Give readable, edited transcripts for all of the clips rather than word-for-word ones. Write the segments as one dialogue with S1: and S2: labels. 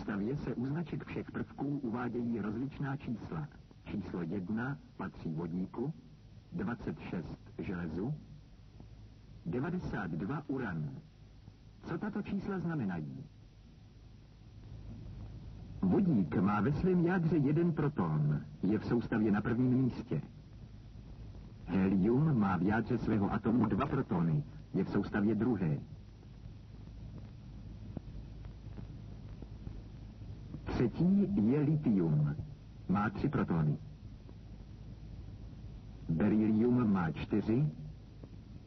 S1: soustavě se u značek všech prvků uvádějí rozličná čísla. Číslo 1 patří vodíku, 26 železu, 92 uranu. Co tato čísla znamenají? Vodík má ve svém jádře jeden proton, je v soustavě na prvním místě. Helium má v jádře svého atomu 2 protony, je v soustavě druhé. Třetí je lithium, má 3 protony. Berylium má 4,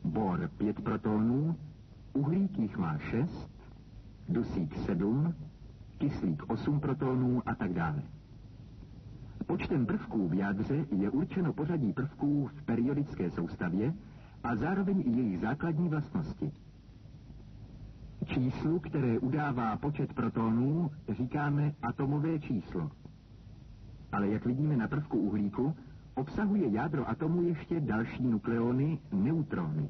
S1: bor 5 protonů, uhlík jich má 6, dusík 7, kyslík 8 protonů a tak dále. Počtem prvků v jádře je určeno pořadí prvků v periodické soustavě a zároveň i jejich základní vlastnosti. Číslu, které udává počet protonů, říkáme atomové číslo. Ale jak vidíme na prvku uhlíku, obsahuje jádro atomu ještě další nukleony, neutrony.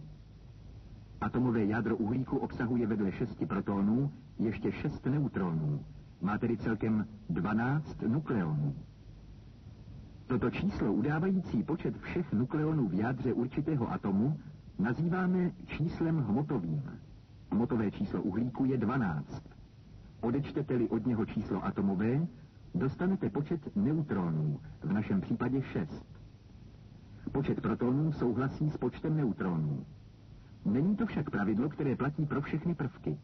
S1: Atomové jádro uhlíku obsahuje vedle 6 protonů ještě 6 neutronů. Má tedy celkem 12 nukleonů. Toto číslo udávající počet všech nukleonů v jádře určitého atomu nazýváme číslem hmotovým. Hmotové číslo uhlíku je 12. Odečtete-li od něho číslo atomové, dostanete počet neutronů, v našem případě 6. Počet protonů souhlasí s počtem neutronů. Není to však pravidlo, které platí pro všechny prvky.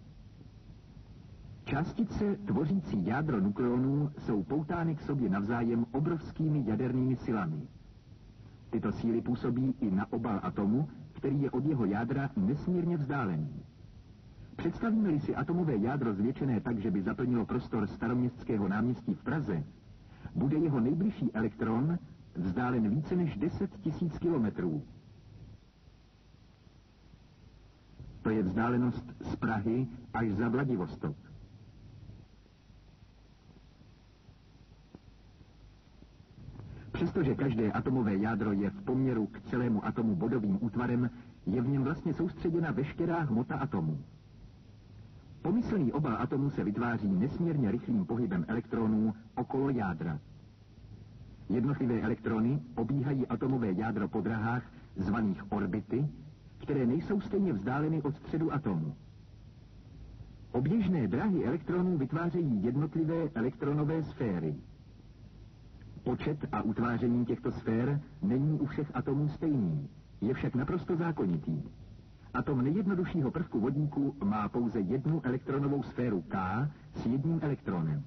S1: Částice tvořící jádro nukleonů jsou poutány k sobě navzájem obrovskými jadernými silami. Tyto síly působí i na obal atomu, který je od jeho jádra nesmírně vzdálený. Představíme-li si atomové jádro zvětšené tak, že by zaplnilo prostor Staroměstského náměstí v Praze, bude jeho nejbližší elektron vzdálen více než 10 000 kilometrů. To je vzdálenost z Prahy až za Vladivostok. Přestože každé atomové jádro je v poměru k celému atomu bodovým útvarem, je v něm vlastně soustředěna veškerá hmota atomu. Pomyslný obal atomu se vytváří nesmírně rychlým pohybem elektronů okolo jádra. Jednotlivé elektrony obíhají atomové jádro po drahách zvaných orbity, které nejsou stejně vzdáleny od středu atomu. Oběžné dráhy elektronů vytvářejí jednotlivé elektronové sféry. Počet a utváření těchto sfér není u všech atomů stejný, je však naprosto zákonitý. Atom nejjednoduššího prvku vodíku má pouze jednu elektronovou sféru K s jedním elektronem.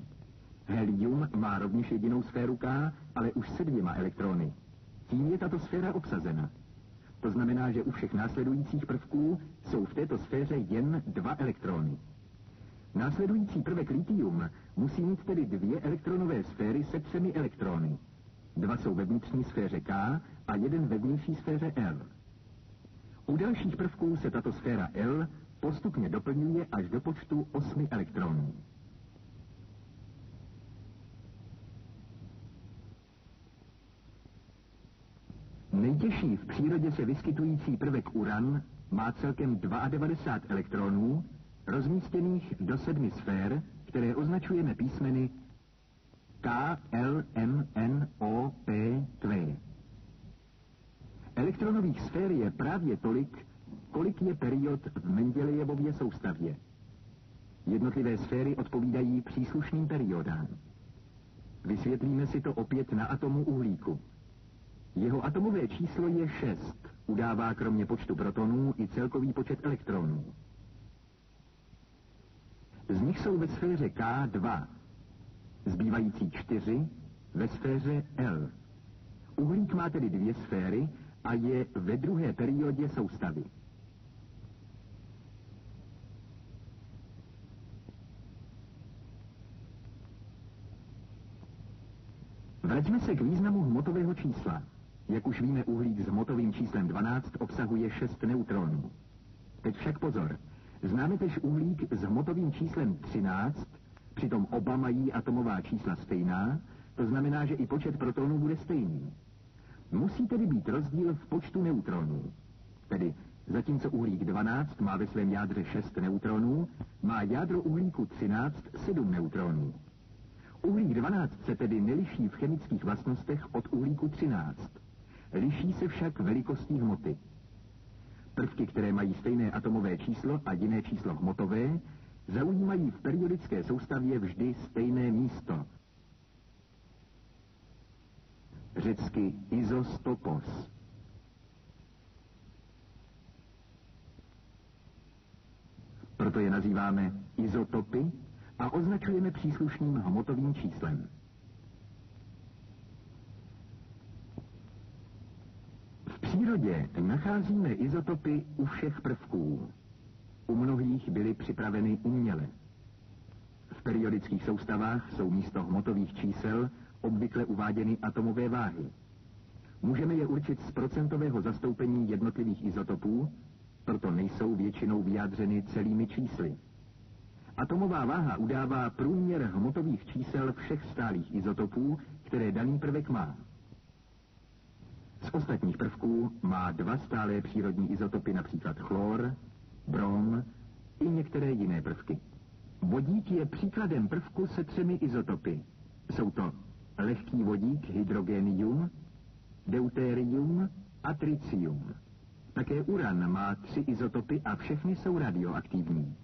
S1: Helium má rovněž jedinou sféru K, ale už se 2 elektrony. Tím je tato sféra obsazena. To znamená, že u všech následujících prvků jsou v této sféře jen 2 elektrony. Následující prvek lithium musí mít tedy 2 elektronové sféry se 3 elektrony. 2 jsou ve vnitřní sféře K a 1 ve vnější sféře L. U dalších prvků se tato sféra L postupně doplňuje až do počtu 8 elektronů. Nejtěžší v přírodě se vyskytující prvek uran má celkem 92 elektronů, rozmístěných do 7 sfér, které označujeme písmeny K, L, M, N, O, P, Q. Elektronových sfér je právě tolik, kolik je period v Mendelejevově soustavě. Jednotlivé sféry odpovídají příslušným periodám. Vysvětlíme si to opět na atomu uhlíku. Jeho atomové číslo je 6, udává kromě počtu protonů i celkový počet elektronů. Z nich jsou ve sféře K 2, zbývající 4 ve sféře L. Uhlík má tedy 2 sféry a je ve druhé periodě soustavy. Vraťme se k významu hmotového čísla. Jak už víme, uhlík s hmotovým číslem 12 obsahuje 6 neutronů. Teď však pozor. Známe tež uhlík s hmotovým číslem 13, přitom oba mají atomová čísla stejná, to znamená, že i počet protonů bude stejný. Musí tedy být rozdíl v počtu neutronů. Tedy zatímco uhlík 12 má ve svém jádře 6 neutronů, má jádro uhlíku 13 7 neutronů. Uhlík 12 se tedy neliší v chemických vlastnostech od uhlíku 13. Liší se však velikostí hmoty. Prvky, které mají stejné atomové číslo a jiné číslo hmotové, zaujímají v periodické soustavě vždy stejné místo. Řecky isostopos. Proto je nazýváme izotopy a označujeme příslušným hmotovým číslem. V přírodě nacházíme izotopy u všech prvků. U mnohých byly připraveny uměle. V periodických soustavách jsou místo hmotových čísel obvykle uváděny atomové váhy. Můžeme je určit z procentového zastoupení jednotlivých izotopů, proto nejsou většinou vyjádřeny celými čísly. Atomová váha udává průměr hmotových čísel všech stálých izotopů, které daný prvek má. Z ostatních prvků má 2 stálé přírodní izotopy, například chlor, brom i některé jiné prvky. Vodík je příkladem prvku se 3 izotopy. Jsou to lehký vodík hydrogenium, deutérium a tritium. Také uran má 3 izotopy a všechny jsou radioaktivní.